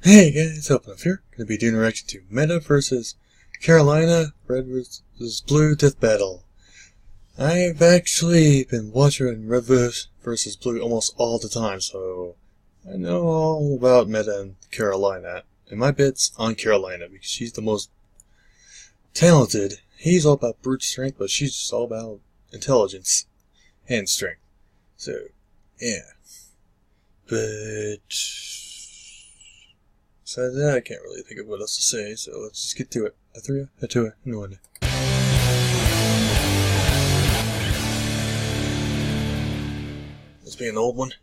Hey guys, Open here. Gonna be doing a reaction to Meta versus Carolina, Red versus Blue Death Battle. I've actually been watching Red versus Blue almost all the time, so I know all about Meta and Carolina. And my bet's on Carolina because she's the most talented. He's all about brute strength, but she's just all about intelligence and strength. So, yeah. But besides that, I can't really think of what else to say, so let's just get to it. A to it, no one. This be an old one.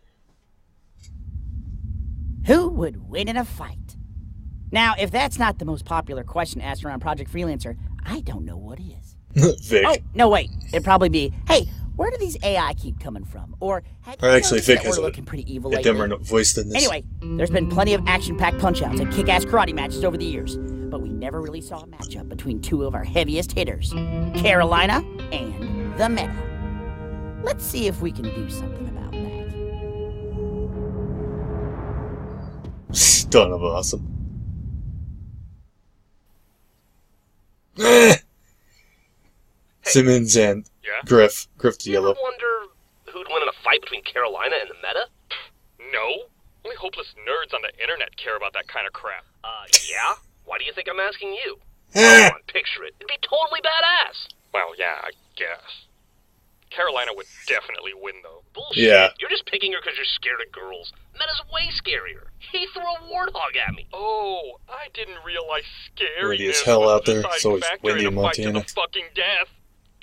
Who would win in a fight? Now, if that's not the most popular question asked around Project Freelancer, I don't know what is. Vic. Oh, no, wait. It'd probably be, hey, where do these AI keep coming from? Or, actually, Vic has looking pretty evil a dumber voice than this. Anyway, there's been plenty of action-packed punch-outs and kick-ass karate matches over the years, but we never really saw a matchup between two of our heaviest hitters, Carolina and the Meta. Let's see if we can do something about that. Son of awesome. Simmons and Griff the yellow. You ever wonder who'd win in a fight between Carolina and the Meta? No. Only hopeless nerds on the internet care about that kind of crap. Yeah? Why do you think I'm asking you? Come on, picture it. It'd be totally badass. Well, yeah, I guess. Carolina would definitely win, though. Bullshit. Yeah. You're just picking her because you're scared of girls. Meta's way scarier. He threw a warthog at me. Oh, I didn't realize scariness Windy as hell was out there. the It's always factor windy in a fight to Montana. the fucking death.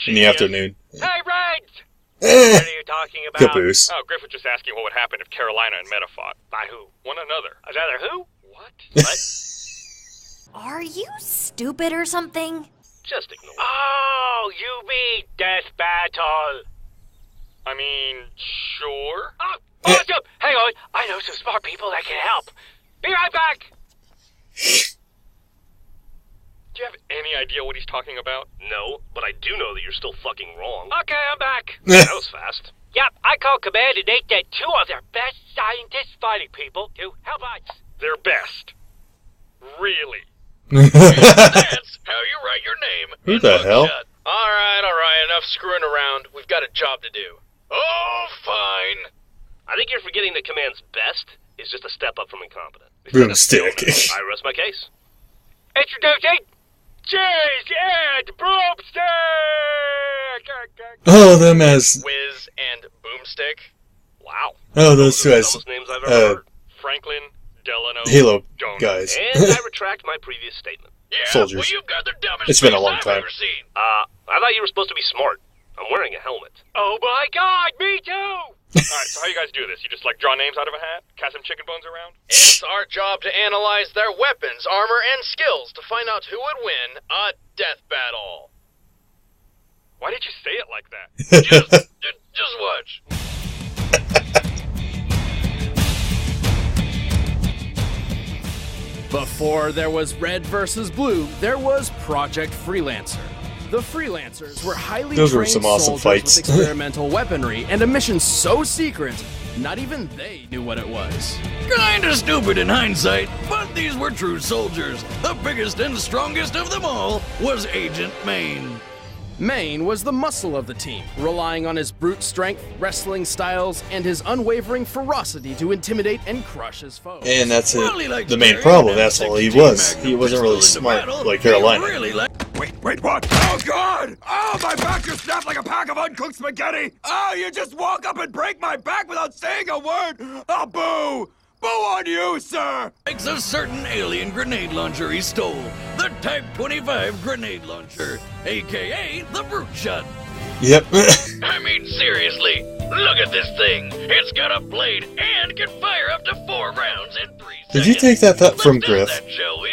In the afternoon. Hey, Reds! What are you talking about? Caboose. Oh, Griff was just asking what would happen if Carolina and Meta fought. By who? One another. Another who? What? What? Are you stupid or something? Just ignore it. Oh, you mean Death Battle. I mean, sure. Oh, awesome! Hang on, I know some smart people that can help. Be right back! Do you have any idea what he's talking about? No, but I do know that you're still fucking wrong. Okay, I'm back. That was fast. Yep, I call command and they get two of their best scientists fighting people to help us. Their best. Really? That's how you write your name. Who the hell? Alright, enough screwing around. We've got a job to do. Oh, fine. I think you're forgetting that command's best is just a step up from incompetent. Broomstick. I rest my case. Introducing Cheese and Broomstick! Oh, them as... Whiz and Boomstick. Wow. Oh, those two as... Dumbest names I've ever heard. Franklin Delano Halo Jones. guys. And I retract my previous statement. Yeah, Soldiers. well, you've got the dumbest It's been a face long I've time. ever seen. I thought you were supposed to be smart. I'm wearing a helmet. Oh my god, me too! Alright, so how you guys do this? You just like draw names out of a hat? Cast some chicken bones around? It's our job to analyze their weapons, armor, and skills to find out who would win a death battle. Why did you say it like that? Just watch. Before there was Red versus Blue, there was Project Freelancer. The Freelancers were highly Those were trained some awesome soldiers fights. with experimental weaponry and a mission so secret, not even they knew what it was. Kinda stupid in hindsight, but these were true soldiers. The biggest and strongest of them all was Agent Maine. Maine was the muscle of the team, relying on his brute strength, wrestling styles, and his unwavering ferocity to intimidate and crush his foes. And that's it. Well, he liked The main carrying problem, that that's all he 16 was. Magnum He wasn't really pistol into smart battle. like He Carolina. really liked... Wait, what? Oh, God! Oh, my back just snapped like a pack of uncooked spaghetti! Oh, you just walk up and break my back without saying a word! Oh, boo! Boo on you, sir! Likes a certain alien grenade launcher he stole. The Type 25 grenade launcher, a.k.a. the Brute Shot. Yep. I mean, seriously, look at this thing. It's got a blade and can fire up to 4 rounds in 3 seconds. Did you take that thought from Let's do Griff? that, shall we?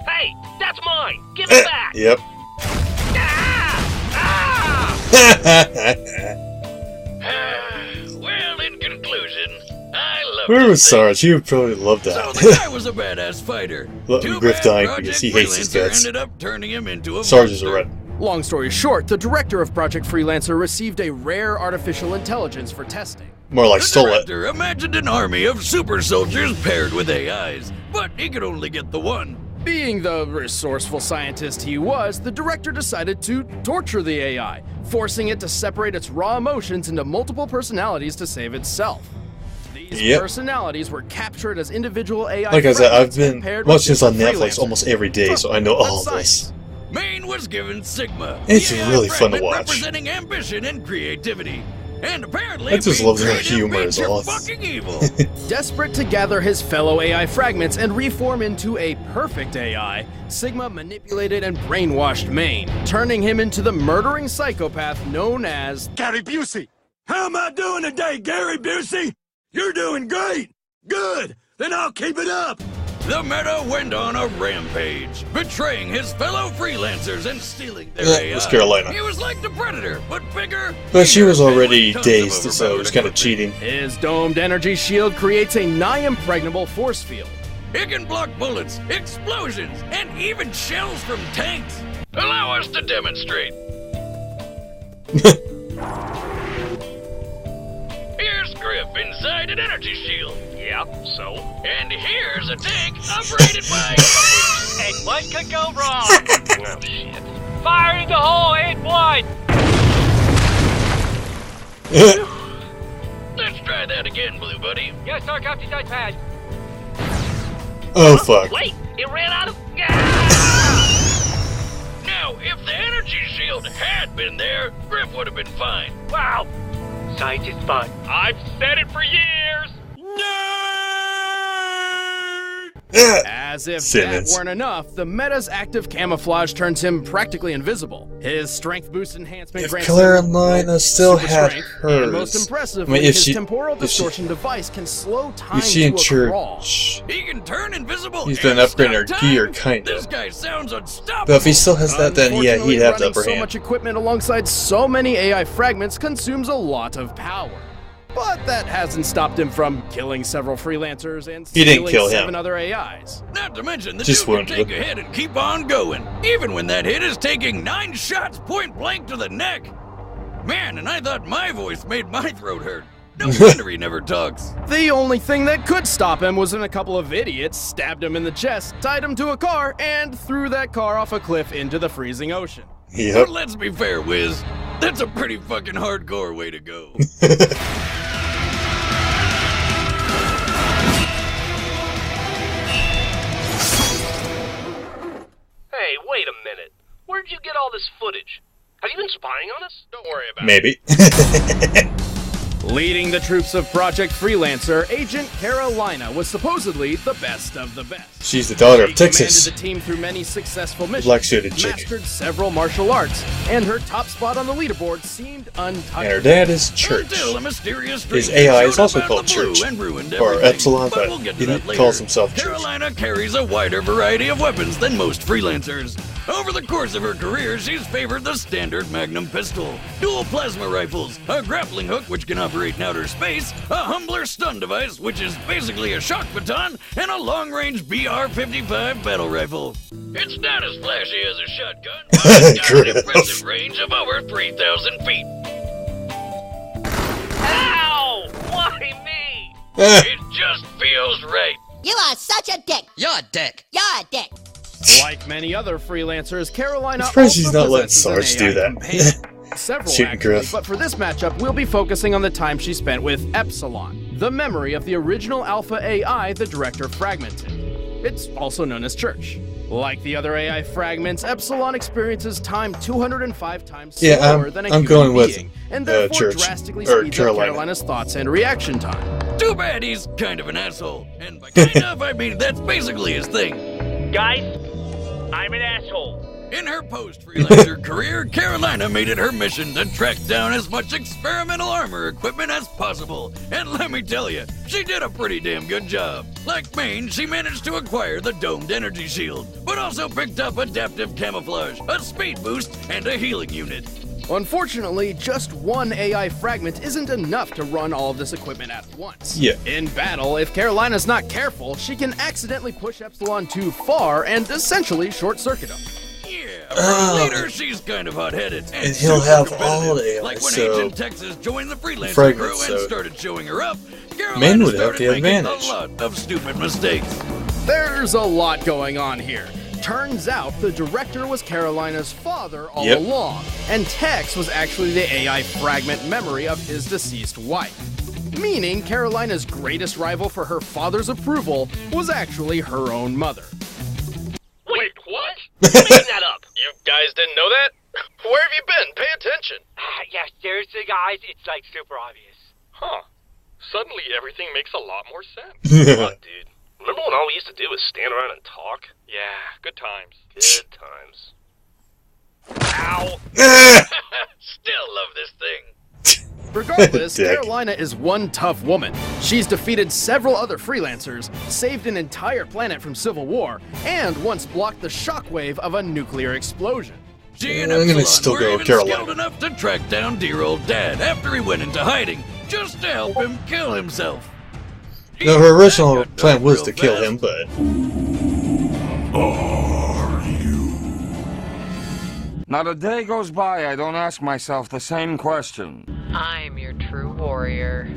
Hey, that's mine. Give it back. Yep. Well, in conclusion, I love Where was this thing. Sarge? He would probably love So that. the guy was a badass fighter. Well, Too Griff bad dying Project because he hates his Freelancer guts. ended up turning him into a Sarge is a monster. red. Long story short, the director of Project Freelancer received a rare artificial intelligence for testing. More like The stole it. director imagined an army of super soldiers paired with AIs, but he could only get the one. Being the resourceful scientist he was, the director decided to torture the AI, forcing it to separate its raw emotions into multiple personalities to save itself. These personalities were captured as individual AI. Like I said, I've been paired watching with this on different Netflix freelancers. almost every day, so I know all of That's this. Maine was given Sigma. It's the AI really fun to fragment watch. Representing ambition and creativity. And apparently, I just being love their creative humor means is you're awesome. fucking evil. Desperate to gather his fellow AI fragments and reform into a perfect AI, Sigma manipulated and brainwashed Maine, turning him into the murdering psychopath known as Gary Busey! How am I doing today, Gary Busey? You're doing great! Good! Then I'll keep it up! The Meta went on a rampage, betraying his fellow freelancers and stealing their AI. It was Carolina. He was like the Predator, but bigger. But she was meaner, and already with tons of dazed, so it was kind of overpowered cheating. His domed energy shield creates a nigh-impregnable force field. It can block bullets, explosions, and even shells from tanks. Allow us to demonstrate. Here's Griff inside an energy shield. Yeah, so? And here's a tank operated by... And what could go wrong? Oh, shit. Fire in the hole, 8-1! Let's try that again, Blue Buddy. Yes, sir, Captain Notepad. Oh fuck. Wait, it ran out of... Now, if the energy shield had been there, Griff would have been fine. Wow! Science is fun. I've said it for years! As if Simmons. that weren't enough, the Meta's active camouflage turns him practically invisible. His strength boost enhancement If grants Carolina him still super had strength, hers, and most impressively, I mean, if his she- temporal if she- distortion device can slow time You see to in a crawl. church. He can turn invisible. He's been and upgrading stop her gear, time. kinda. This guy sounds unstoppable. But if he still has that, then yeah, he'd have the Unfortunately, upper running so hand. much equipment alongside so many AI fragments consumes a lot of power. But that hasn't stopped him from killing several freelancers and He didn't stealing kill him. 7 other AIs. Not to mention, the Just dude can wounded take him. ahead and keep on going, even when that hit is taking 9 shots point blank to the neck. Man, and I thought my voice made my throat hurt. No wonder he never talks. The only thing that could stop him was when a couple of idiots stabbed him in the chest, tied him to a car, and threw that car off a cliff into the freezing ocean. Yep. But let's be fair, Wiz. That's a pretty fucking hardcore way to go. Hey, wait a minute. Where'd you get all this footage? Have you been spying on us? Don't worry about it. Maybe. Leading the troops of Project Freelancer, Agent Carolina was supposedly the best of the best. She's the daughter She of Texas. commanded the team through many successful missions, Black-suited chick. mastered several martial arts, and her top spot on the leaderboard seemed untouchable. And her dad is Church. Until a mysterious His stranger AI is showed also up out called the blue Church. and ruined Or everything. Epsilon, but we'll get to he that later. calls himself Church. Carolina carries a wider variety of weapons than most freelancers. Over the course of her career, she's favored the standard Magnum pistol, dual plasma rifles, a grappling hook which can operate in outer space, a humbler stun device which is basically a shock baton, and a long-range BR-55 battle rifle. It's not as flashy as a shotgun, but it's got an impressive range of over 3,000 feet. Ow! Why me? It just feels right. You are such a dick. You're a dick. You're a dick. Like many other freelancers, Carolina I'm surprised also she's not letting possesses an Sarge do AI that. companion. Several Shooting actually, Griff. but for this matchup, we'll be focusing on the time she spent with Epsilon, the memory of the original Alpha AI the director fragmented. It's also known as Church. Like the other AI fragments, Epsilon experiences time 205 times Yeah, slower than a I'm human going with, being, and therefore Church, drastically or speeds Carolina. up Carolina's thoughts and reaction time. Too bad he's kind of an asshole. And by kind of, I mean that's basically his thing. Guys, I'm an asshole. In her post-freelancer career, Carolina made it her mission to track down as much experimental armor equipment as possible. And let me tell you, she did a pretty damn good job. Like Maine, she managed to acquire the domed energy shield, but also picked up adaptive camouflage, a speed boost, and a healing unit. Unfortunately, just one AI fragment isn't enough to run all of this equipment at once. Yeah. In battle, if Carolina's not careful, she can accidentally push Epsilon too far and essentially short-circuit him. Yeah, Later, she's kind of hot-headed. And he'll have super all the competitive. AI, Like when so Agent Texas joined the Freelancer fragments, crew and so started showing her up, men Carolina would have started the making advantage. a lot of stupid mistakes. There's a lot going on here. Turns out the director was Carolina's father all Yep. along, and Tex was actually the AI fragment memory of his deceased wife. Meaning Carolina's greatest rival for her father's approval was actually her own mother. Wait, what? You're making that up. You guys didn't know that? Where have you been? Pay attention. Yeah, seriously, guys, it's like super obvious. Huh. Suddenly everything makes a lot more sense. Look, dude. Remember when all we used to do was stand around and talk? Yeah, good times. Good times. Ow! Still love this thing. Regardless, Dick. Carolina is one tough woman. She's defeated several other freelancers, saved an entire planet from civil war, and once blocked the shockwave of a nuclear explosion. She and I'm gonna Epsilon still were go even Carolina. skilled enough to track down dear old Dad after he went into hiding, just to help him kill himself. No, her original That got plan done was real to kill fast. him, but Not a day goes by I don't ask myself the same question. I'm your true warrior.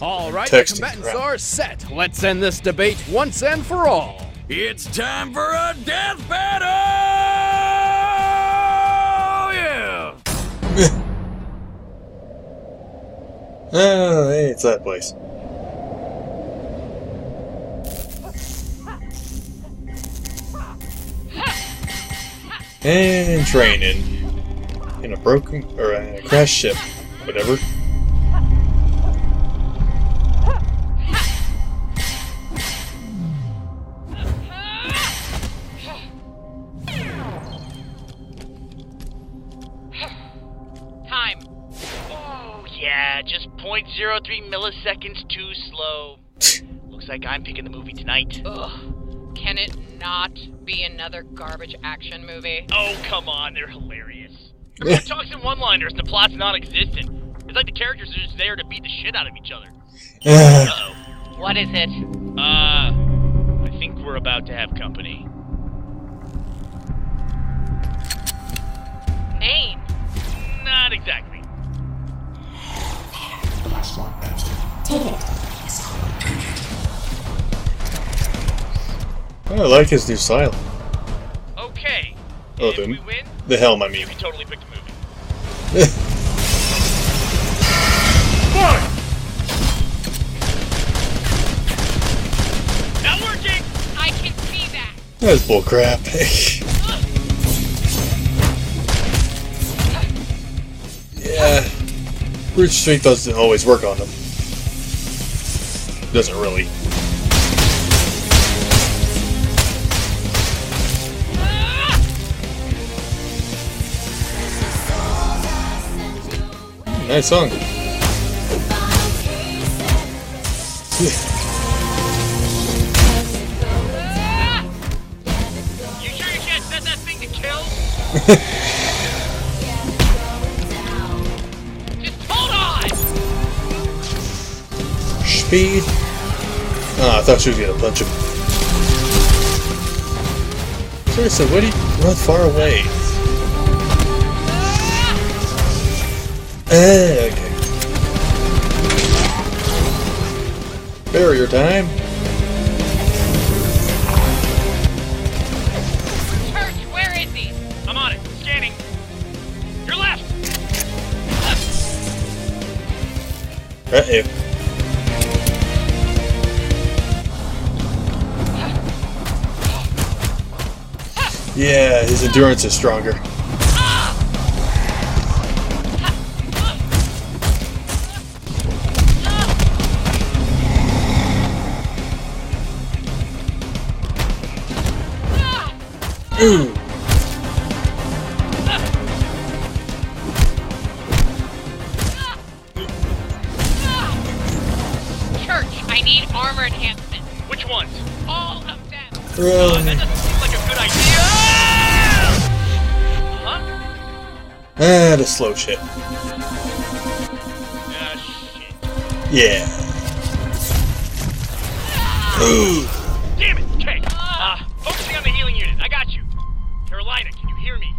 All right, the texting combatants crap. are set. Let's end this debate once and for all. It's time for a death battle! Yeah! Oh, hey, it's that place. And training in a broken or a crashed ship, whatever. Time. Oh, yeah, just 0.03 milliseconds too slow. Looks like I'm picking the movie tonight. Ugh. Can it not be another garbage action movie? Oh, come on, they're hilarious. Everyone talks in one-liners and the plot's non-existent. It's like the characters are just there to beat the shit out of each other. Uh-oh. What is it? I think we're about to have company. Name. Not exactly. I like his new style. Okay. Oh, if the- we win, The helm, I you mean. can totally pick the movie. Not working! I can see that. That's bullcrap. Yeah. Brute Strength doesn't always work on them. Doesn't really. Nice song. You sure you can't set that thing to kill? Just hold on! Speed. Oh, I thought she was gonna punch him. Seriously, what do you run far away? Okay. Barrier time. Church, where is he? I'm on it. Scanning. Your left! Uh-oh. Yeah, his endurance is stronger. Ooh. Church, I need armor enhancement. Which ones? All of them. That Really? doesn't seem like a good idea! Huh? Ah, the slow shit. Ah, shit. Yeah. Ooh. Damn it! Okay. Focusing on the healing unit. I got you. Carolina, can you hear me?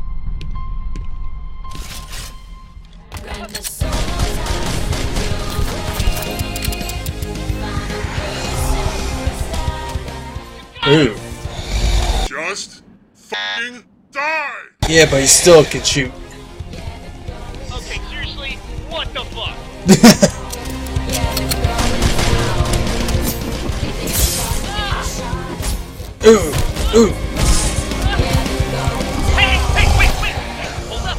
Ooh. Just fucking die! Yeah, but he still can shoot. Okay, seriously, what the fuck? Ooh, ooh. Hey, wait! Hold up.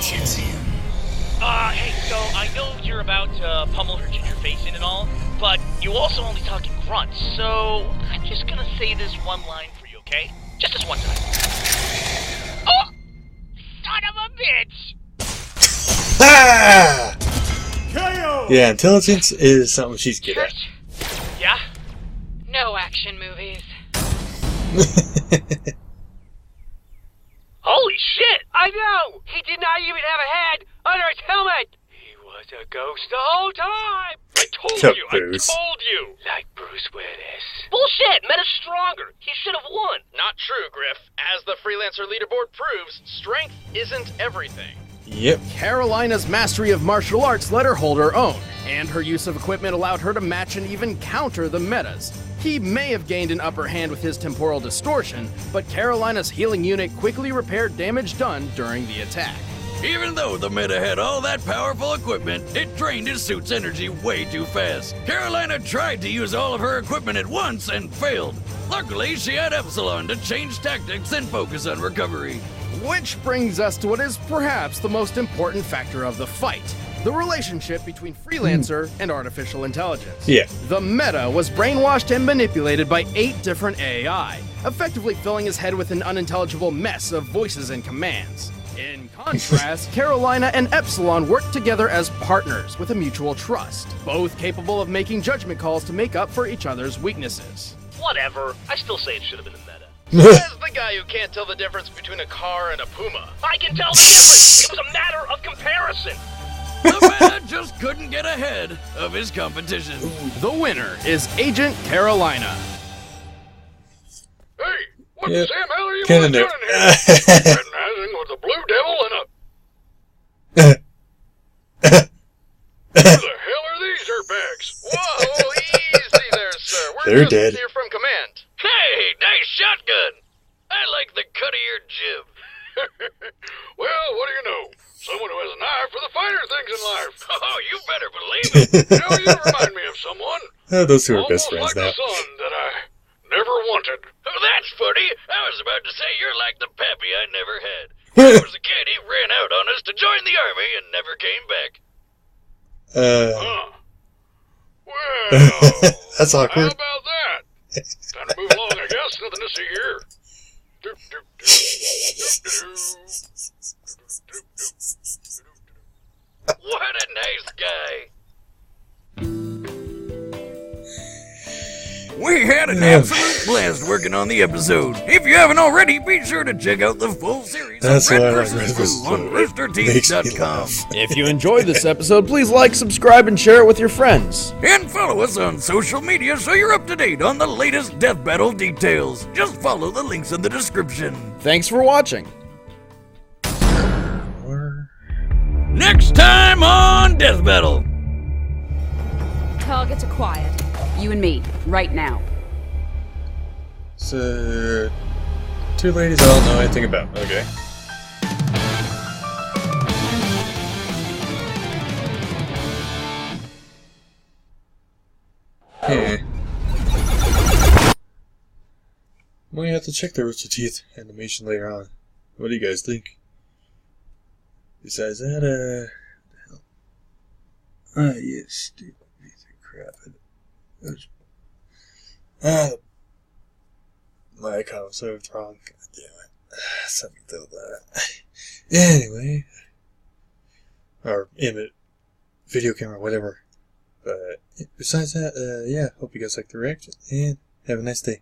Can't see him. Hey, so I know you're about to pummel her ginger face in and all, but you also only talk in grunts, so I'm just gonna say this one line for you, okay? Just this one time. Oh! Son of a bitch! Ah! Yeah, intelligence is something she's good at. Yeah? No action movies. Holy shit! I know! He did not even have a head under his helmet! He was a ghost the whole time! I told you! Like Bruce Willis. Bullshit! Meta's stronger! He should have won! Not true, Griff. As the Freelancer leaderboard proves, strength isn't everything. Yep. Carolina's mastery of martial arts let her hold her own, and her use of equipment allowed her to match and even counter the metas. He may have gained an upper hand with his temporal distortion, but Carolina's healing unit quickly repaired damage done during the attack. Even though the meta had all that powerful equipment, it drained his suit's energy way too fast. Carolina tried to use all of her equipment at once and failed. Luckily, she had Epsilon to change tactics and focus on recovery. Which brings us to what is perhaps the most important factor of the fight, the relationship between Freelancer and artificial intelligence. Yeah. The meta was brainwashed and manipulated by 8 different AI, effectively filling his head with an unintelligible mess of voices and commands. In contrast, Carolina and Epsilon worked together as partners with a mutual trust, both capable of making judgment calls to make up for each other's weaknesses. Whatever. I still say it should have been a meta. Says the guy who can't tell the difference between a car and a Puma. I can tell the difference! It was a matter of comparison! The meta just couldn't get ahead of his competition. The winner is Agent Carolina. Hey, what Yep. the Sam hell are you Kinda boys knew. doing here? Fraternizing with the Blue Devil and a... Who the hell are these dirtbags? Whoa, easy there, sir. They're We're just dead. here from command. Hey, nice shotgun! I like the cut of your jib. Well, what do you know? Someone who has a knife for the finer things in life. Oh, you better believe it. You know, you remind me of someone. Those two are best Almost friends like now. the son that I never wanted. Oh, that's funny. I was about to say you're like the pappy I never had. When I was a kid, he ran out on us to join the army and never came back. Huh. Well, That's how awkward. about that? Time to move along, I guess. Nothing to see here. Doop, doop, doop, doop, doop, doop, doop. What a nice guy. We had an absolute blast working on the episode. If you haven't already, be sure to check out the full series That's of why I Red like vs. Red vs. Blue on Blue. Makes me roosterteeth.com. laugh. If you enjoyed this episode, please like, subscribe, and share it with your friends. And follow us on social media so you're up to date on the latest death battle details. Just follow the links in the description. Thanks for watching. Next time on Death Battle. Target acquired. You and me, right now. So, 2 ladies I don't know anything about. Okay. Hey. Might have to check the Rooster Teeth animation later on. What do you guys think? Besides that, what the hell? Ah, yes, stupid piece of crap. My icon was so wrong. God damn it. Something to do with that. Anyway. Or image, video camera, whatever. But besides that, yeah, hope you guys liked the reaction, and have a nice day.